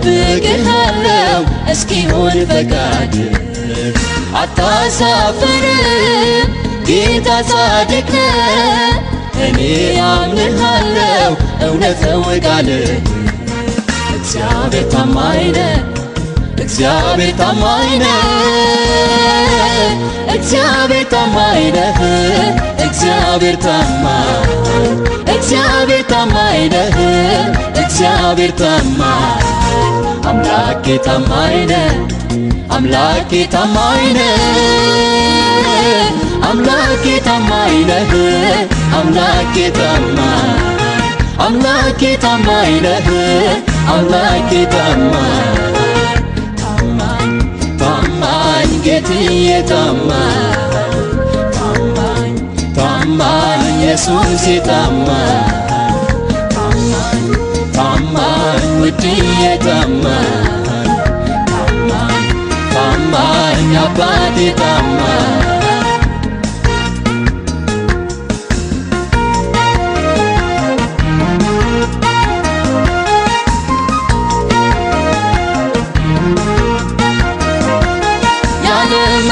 እጠብቅሃለሁ እስኪሆን ፈቃድ አታሳፍረኝ ጌታ ጻድቅ ነህ እኔ አምንሃለሁ እውነት ነው ቃልህ እግዚአብሔር ታማኝ ነህ እግዚአብሔር ታማኝ ነህ እግዚአብሔር ታማኝ ነህ እግዚአብሔር ታማኝ ነህ እግዚአብሔር ታማኝ አምላኬ ታማኝ ነህ አምላኬ ታማኝ ነህ አምላኬ ታማኝ ነህ አምላኬ ታማኝ ነህ አምላኬ ታማኝ ጌትዬ ታማኝ ኢየሱስ ታማኝ ውድዬ ታማኝ አባቴ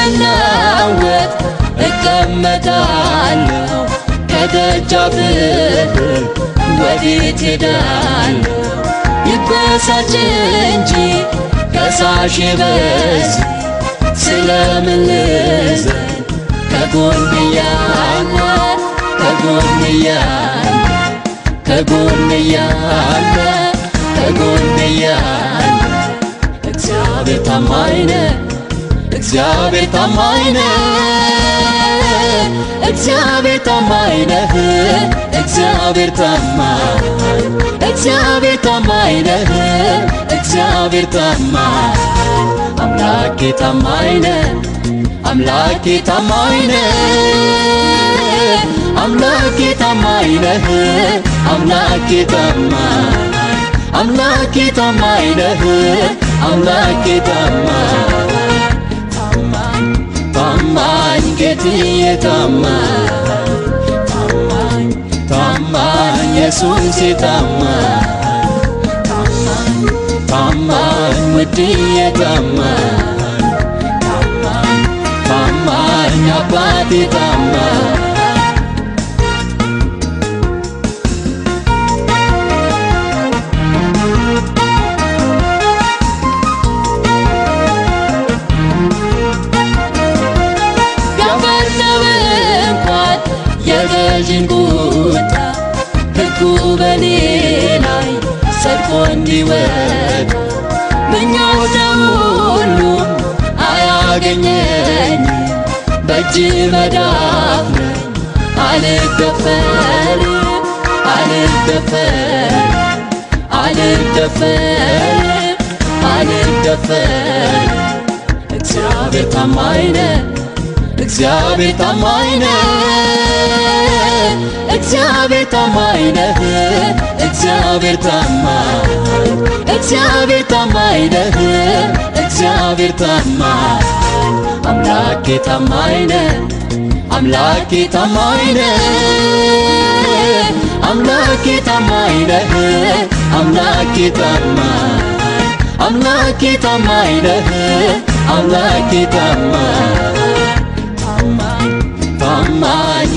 ያለመናወጥ እቀመጣለሁ ከደጃፍህ ወዴት ሄዳለሁ ይበሳጭ እንጂ ከሳሽ በዝ ስለምን ልዘን ከጎን ያለ እግዚአብሔር ታማኝ ነህ እግዚአብሔር ታማኝ ነህ እግዚአብሔር ታማኝ ነህ እግዚአብሔር ታማኝ ነህ እግዚአብሔር ታማኝ አምላኬ ታማኝ ነህ አምላኬ ታማኝ ነህ አምላኬ ታማኝ ነህ አምላኬ ታማኝ ነህ አምላኬ ታማኝ ጌትዬ ታማኝ ኢየሱስ ታማኝ ውድዬ ታማኝ አባቴ የገዢን ቁጣ ሕጉ በኔ ላይ ሰልፎ እንዲወጣ ምኞቴ ሁሉም አያገኘኝ በእጅ መዳፍ ነኝ አልደፈርም እግዚአብሔር ታማኝ ነህ እግዚአብሔር ታማኝ ነህ እግዚአብሔር ታማኝ ነህ እግዚአብሔር ታማኝ ነህ እግዚአብሔር ታማኝ አምላኬ ታማኝ ነህ አምላኬ ታማኝ ነህ አምላኬ ታማኝ ነህ አምላኬ ታማኝ ነህ አምላኬ ታማኝ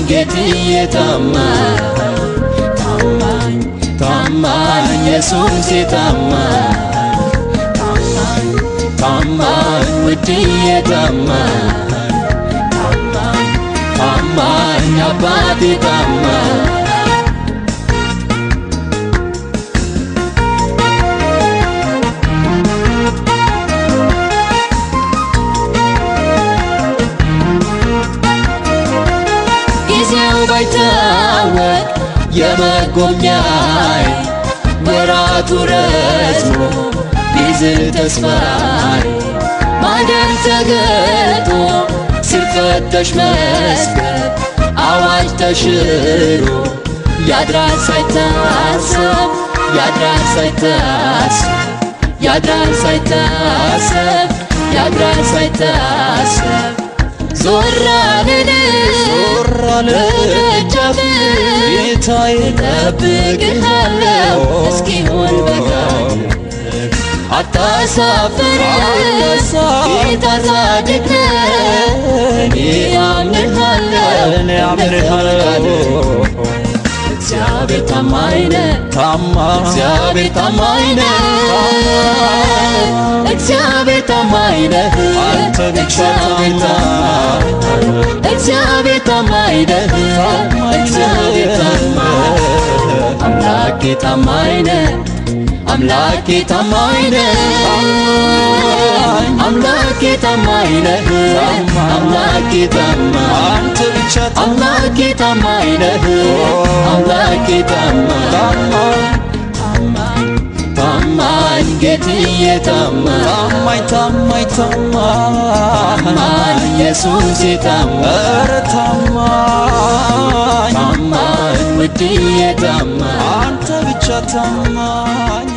ጌትዬ ታማኝ ኢየሱስ ታማኝ ውድዬ ታማኝ አባቴ ባይታወቅ የመጎብኛዬ ወራቱ ረዝሞ ቢዝል ተስፋዬ ማደር ተገልጦ ሲፈተሽ መዝገብ አዋጅ ተሽሮ ያድራል ሳይታሰብ ዞር አልደጃፍ ጌታዬ እጠብቅሃለሁ እስኪሆን ፈቃድ አታሳፍረኝ ጌታ ጻድቅ እኔ አምንሃለሁ እግዚአብሔር ታማኝ ነው እግዚአብሔር ታማኝ ነው እግዚአብሔር ታማኝ ነው እግዚአብሔር ታማኝ ነው እግዚአብሔር ታማኝ አምላኬ ታማኝ ነው አምላኬ ታማኝ ነው አምላኬ ታማኝ ነው አምላኬ ታማኝ አንተ ብቻ አምላኬ ታማኝ ነው አምላኬ ታማኝ ታማኝ ጌትዬ ታማኝ ታማኝ ታማኝ ኢየሱስ ታማኝ ታማኝ ውድዬ ታማኝ አንተ ብቻ ታማኝ